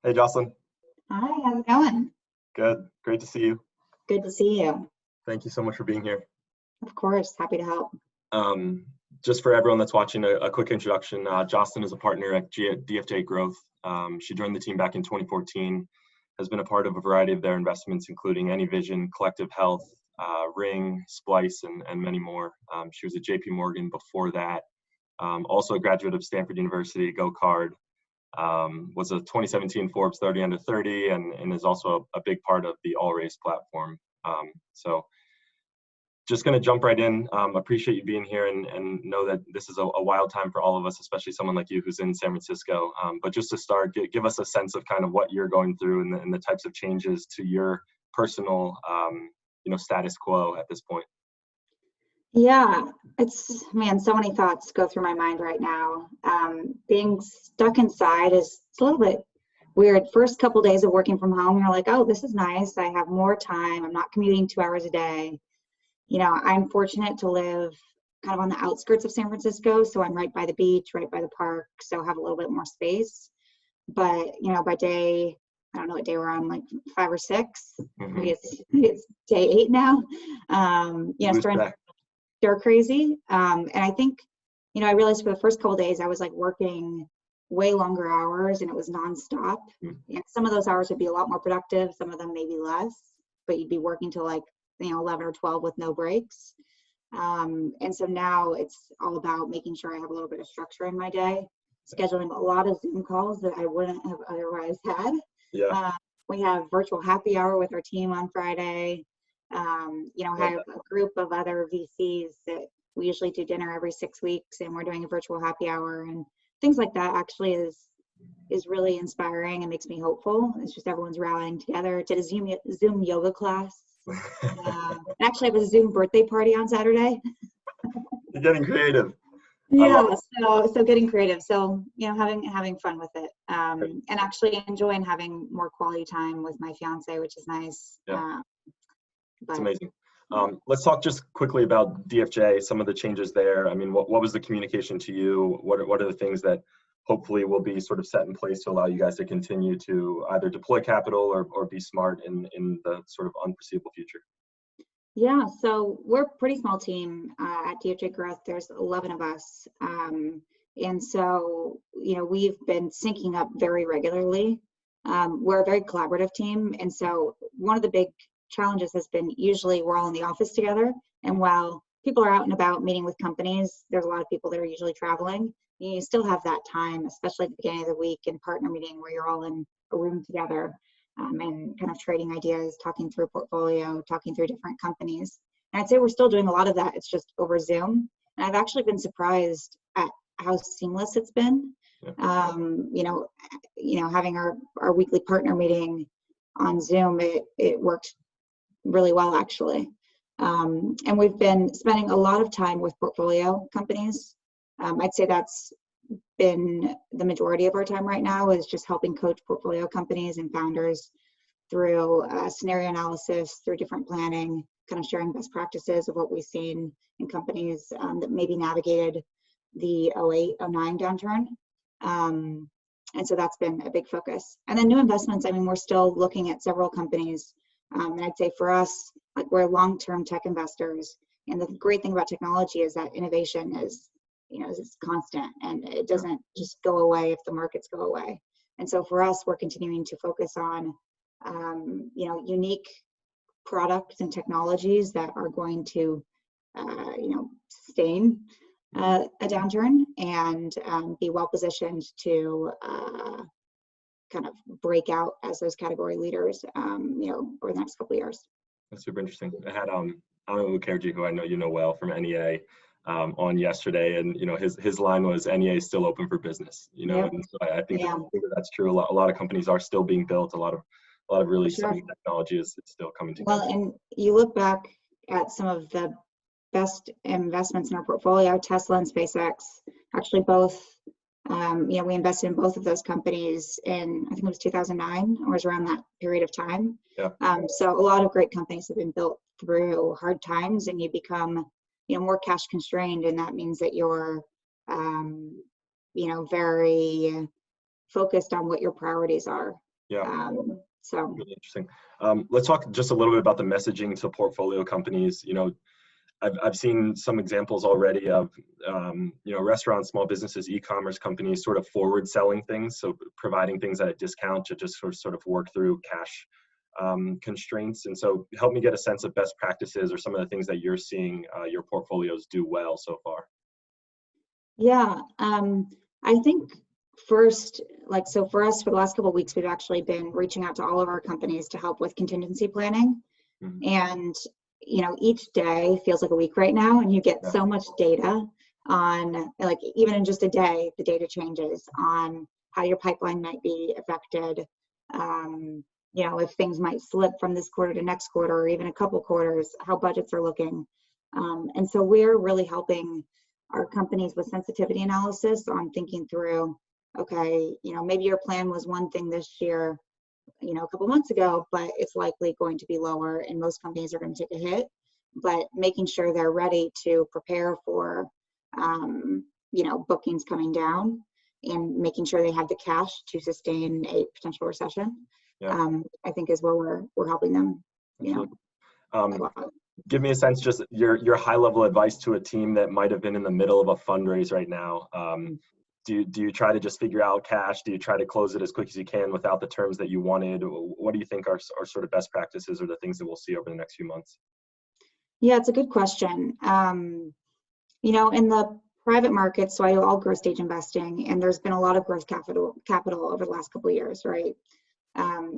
Hey, Jocelyn. Hi, how's it going? Good. Great to see you. Good to see you. Thank you so much for being here. Of course, happy to help. Um, just for everyone that's watching, a quick introduction. Jocelyn is a partner at DFJ Growth. She joined the team back in 2014, has been a part of a variety of their investments, including AnyVision, Collective Health, Ring, Splice, and many more. She was at JP Morgan before that. Also a graduate of Stanford University, Go Card. Was a 2017 Forbes 30 Under 30 and is also a big part of the All Race platform. So just going to jump right in. Appreciate you being here and know that this is a wild time for all of us, especially someone like you who's in San Francisco. But just to start, give us a sense of kind of what you're going through and the types of changes to your personal, status quo at this point. Yeah, man, so many thoughts go through my mind right now. Being stuck inside is a little bit weird. First couple days of working from home, you're like, oh, this is nice. I have more time. I'm not commuting 2 hours a day. I'm fortunate to live kind of on the outskirts of San Francisco, so I'm right by the beach, right by the park, so have a little bit more space. But, by day, I don't know what day we're on, like 5 or 6. Mm-hmm. Maybe it's day 8 now. Starting to stir crazy. And I think, I realized for the first couple of days I was like working way longer hours and it was nonstop. Mm-hmm. And some of those hours would be a lot more productive, some of them maybe less, but you'd be working till like 11 or 12 with no breaks. And so now it's all about making sure I have a little bit of structure in my day, scheduling a lot of Zoom calls that I wouldn't have otherwise had. Yeah. We have virtual happy hour with our team on Friday. Have a group of other VCs that we usually do dinner every 6 weeks, and we're doing a virtual happy hour and things like that. Actually is really inspiring and makes me hopeful. It's just everyone's rallying together. Did a Zoom yoga class. And actually I have a Zoom birthday party on Saturday. You're getting creative. Yeah, so getting creative. So, having fun with it. And actually enjoying having more quality time with my fiance, which is nice. Yeah. It's amazing. Let's talk just quickly about DFJ, some of the changes there. I mean, what was the communication to you? What are the things that hopefully will be sort of set in place to allow you guys to continue to either deploy capital or be smart in the sort of unforeseeable future? Yeah, so we're a pretty small team at DFJ Growth. There's 11 of us. And so, we've been syncing up very regularly. We're a very collaborative team. And so one of the big challenges has been usually we're all in the office together. And while people are out and about meeting with companies, there's a lot of people that are usually traveling. You still have that time, especially at the beginning of the week in partner meeting where you're all in a room together. And kind of trading ideas, talking through portfolio, talking through different companies. And I'd say we're still doing a lot of that. It's just over Zoom. And I've actually been surprised at how seamless it's been. Yeah. Having our weekly partner meeting on Zoom, it worked really well, actually. And we've been spending a lot of time with portfolio companies. I'd say that's been the majority of our time right now is just helping coach portfolio companies and founders through scenario analysis, through different planning, kind of sharing best practices of what we've seen in companies that maybe navigated the 08, 09 downturn. And so that's been a big focus. And then new investments, we're still looking at several companies. And I'd say for us, like we're long-term tech investors. And the great thing about technology is that innovation is it's constant and it doesn't just go away if the markets go away. And so for us, we're continuing to focus on, unique products and technologies that are going to, sustain a downturn and be well positioned to kind of break out as those category leaders, over the next couple of years. That's super interesting. I had Amit Mukherjee, who I know you know well from NEA, on yesterday, and his line was NEA is still open for business. Yep. And so I think that's true. A lot of companies are still being built. A lot of really exciting technology is still coming together. Well, and you look back at some of the best investments in our portfolio, Tesla and SpaceX, actually both. We invested in both of those companies in, I think it was 2009, or it was around that period of time. Yeah. So a lot of great companies have been built through hard times, and you become more cash constrained, and that means that you're very focused on what your priorities are. Yeah. So Really interesting. Let's talk just a little bit about the messaging to portfolio companies. I've seen some examples already of restaurants, small businesses, e-commerce companies sort of forward selling things, so providing things at a discount to just sort of work through cash constraints. And so help me get a sense of best practices or some of the things that you're seeing your portfolios do well so far. yeah, I think first, so for us, for the last couple of weeks, we've actually been reaching out to all of our companies to help with contingency planning. Mm-hmm. And each day feels like a week right now, and you get so much data on, like, even in just a day, the data changes on how your pipeline might be affected. If things might slip from this quarter to next quarter, or even a couple quarters, how budgets are looking. And so we're really helping our companies with sensitivity analysis on thinking through, okay, maybe your plan was one thing this year, a couple months ago, but it's likely going to be lower, and most companies are going to take a hit. But making sure they're ready to prepare for, bookings coming down, and making sure they have the cash to sustain a potential recession. Yeah. I think is where we're helping them. Give me a sense, just your high level advice to a team that might have been in the middle of a fundraise right now. Do you try to just figure out cash? Do you try to close it as quick as you can without the terms that you wanted? What do you think are sort of best practices, or the things that we'll see over the next few months? Yeah, it's a good question. In the private markets, so I do all growth stage investing, and there's been a lot of growth capital over the last couple of years, right?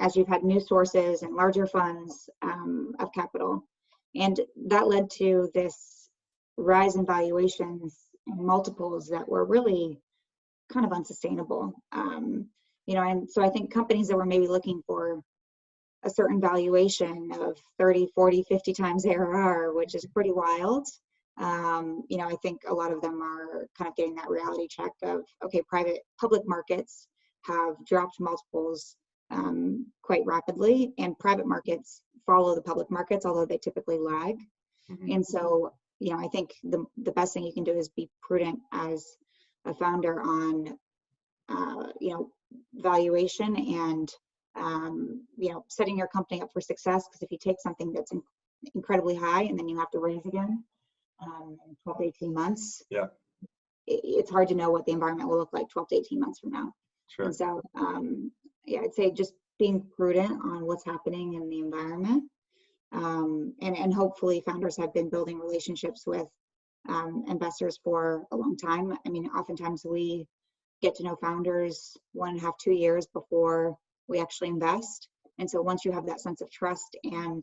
As you've had new sources and larger funds of capital. And that led to this rise in valuations and multiples that were really kind of unsustainable. And so I think companies that were maybe looking for a certain valuation of 30, 40, 50 times ARR, which is pretty wild. I think a lot of them are kind of getting that reality check of, okay, public markets have dropped multiples quite rapidly, and private markets follow the public markets, although they typically lag. Mm-hmm. And so, I think the best thing you can do is be prudent as a founder on, valuation and, setting your company up for success. Because if you take something that's incredibly high and then you have to raise again in 12 to 18 months, yeah, it's hard to know what the environment will look like 12 to 18 months from now. Sure. And so, I'd say just being prudent on what's happening in the environment. And hopefully founders have been building relationships with investors for a long time. I mean, oftentimes we get to know founders 1.5, 2 years before we actually invest. And so once you have that sense of trust and,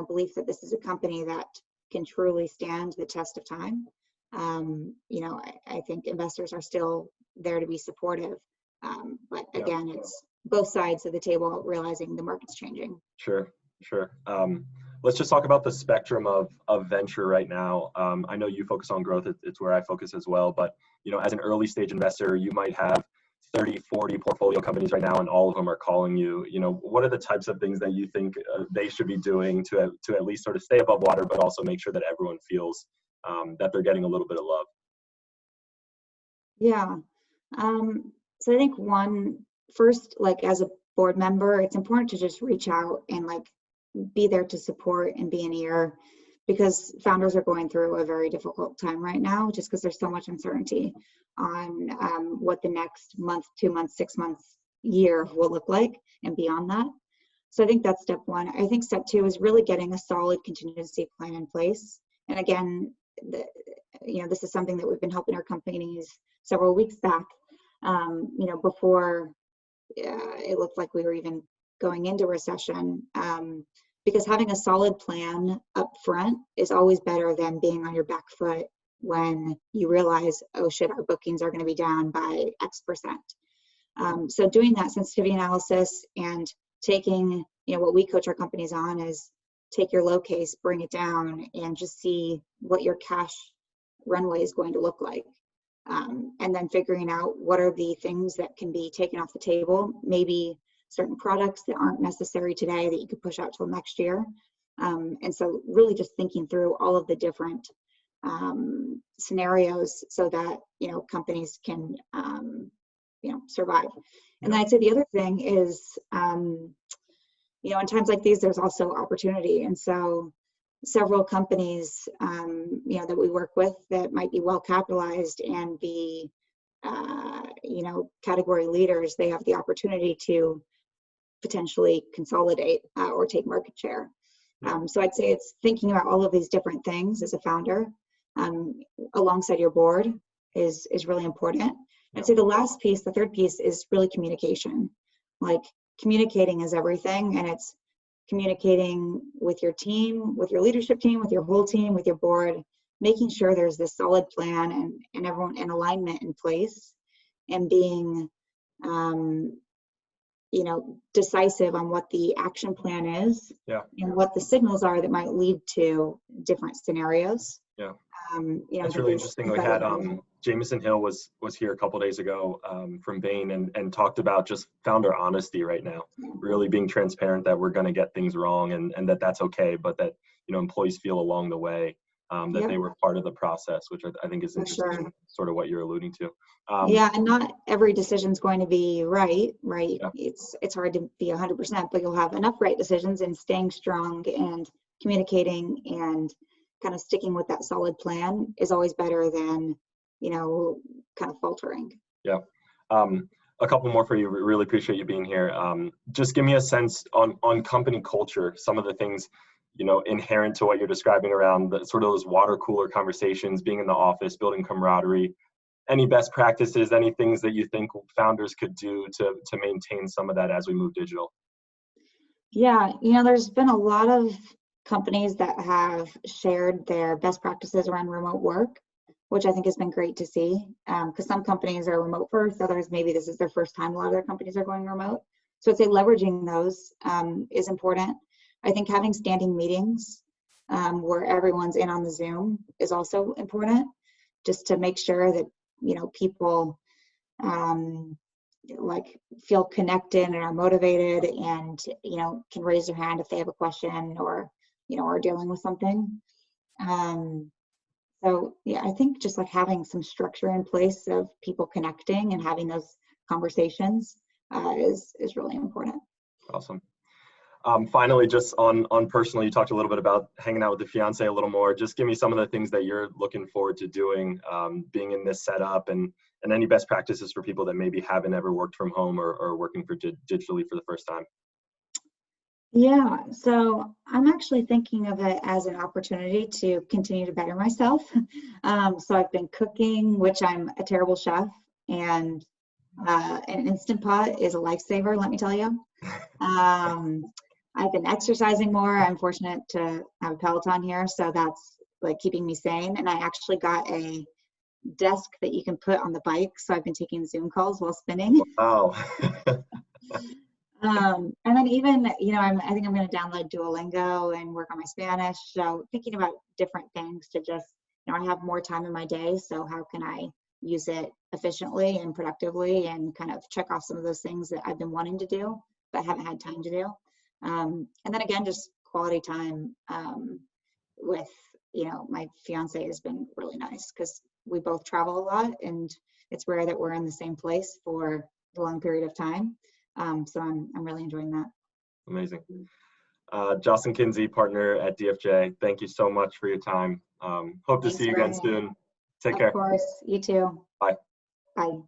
belief that this is a company that can truly stand the test of time, I think investors are still there to be supportive. But again, it's both sides of the table realizing the market's changing. Sure. Let's just talk about the spectrum of venture right now. I know you focus on growth. It's where I focus as well. But, as an early stage investor, you might have 30, 40 portfolio companies right now, and all of them are calling you. What are the types of things that you think they should be doing to at least sort of stay above water, but also make sure that everyone feels that they're getting a little bit of love? Yeah. So I think first, as a board member, it's important to just reach out and be there to support and be an ear, because founders are going through a very difficult time right now, just because there's so much uncertainty on what the next month, 2 months, 6 months, year will look like and beyond that. So I think that's step one. I think step two is really getting a solid contingency plan in place. And again, this is something that we've been helping our companies several weeks back, before it looked like we were even going into recession, because having a solid plan up front is always better than being on your back foot when you realize, oh shit, our bookings are going to be down by X%. So doing that sensitivity analysis and taking, what we coach our companies on is take your low case, bring it down, and just see what your cash runway is going to look like. And then figuring out what are the things that can be taken off the table, maybe certain products that aren't necessary today that you could push out till next year. And so really just thinking through all of the different scenarios so that, companies can, survive. And then I'd say the other thing is, you know, in times like these, there's also opportunity. And so several companies, you know, that we work with that might be well capitalized and be, you know, category leaders, they have the opportunity to potentially consolidate or take market share. So I'd say it's thinking about all of these different things as a founder alongside your board is really important. I'd say the last piece, the third piece, is really communication. Like, communicating is everything, and it's communicating with your team, with your leadership team, with your whole team, with your board, making sure there's this solid plan and everyone in alignment in place, and being you know, decisive on what the action plan is and what the signals are that might lead to different scenarios. You know, that's really interesting. We had Jameson Hill was here a couple days ago from Bain and talked about just founder honesty right now, really being transparent that we're going to get things wrong and that's okay, but that, you know, employees feel along the way that they were part of the process, which I think is interesting, sort of what you're alluding to. Yeah, and not every decision is going to be right. It's hard to be 100%, but you'll have enough right decisions, and staying strong and communicating and kind of sticking with that solid plan is always better than, you know, kind of faltering. Yeah. A couple more for you. Really appreciate you being here. Just give me a sense on company culture, some of the things, you know, inherent to what you're describing around the sort of those water cooler conversations, being in the office, building camaraderie. Any best practices, any things that you think founders could do to maintain some of that as we move digital? Yeah, you know, there's been a lot of companies that have shared their best practices around remote work, which I think has been great to see, because some companies are remote first, others maybe this is their first time. A lot of their companies are going remote. So I'd say leveraging those is important. I think having standing meetings where everyone's in on the Zoom is also important, just to make sure that, you know, people like feel connected and are motivated and, you know, can raise their hand if they have a question or, you know, are dealing with something. So yeah, I think just like having some structure in place of people connecting and having those conversations is really important. Awesome. Finally, just on personal, you talked a little bit about hanging out with the fiance a little more. Just give me some of the things that you're looking forward to doing, being in this setup, and any best practices for people that maybe haven't ever worked from home or working for digitally for the first time. Yeah, so I'm actually thinking of it as an opportunity to continue to better myself. So I've been cooking, which I'm a terrible chef, and an Instant Pot is a lifesaver, let me tell you. I've been exercising more. I'm fortunate to have a Peloton here, so that's like keeping me sane. And I actually got a desk that you can put on the bike, so I've been taking Zoom calls while spinning. Wow. And then even, you know, I think I'm going to download Duolingo and work on my Spanish. So thinking about different things to just, you know, I have more time in my day, so how can I use it efficiently and productively and kind of check off some of those things that I've been wanting to do but haven't had time to do. And then again, just quality time with, you know, my fiance has been really nice because we both travel a lot and it's rare that we're in the same place for a long period of time. So I'm really enjoying that. Amazing. Jocelyn Kinsey, partner at DFJ. Thank you so much for your time. Hope to see you again soon. Take care. Of course. You too. Bye. Bye.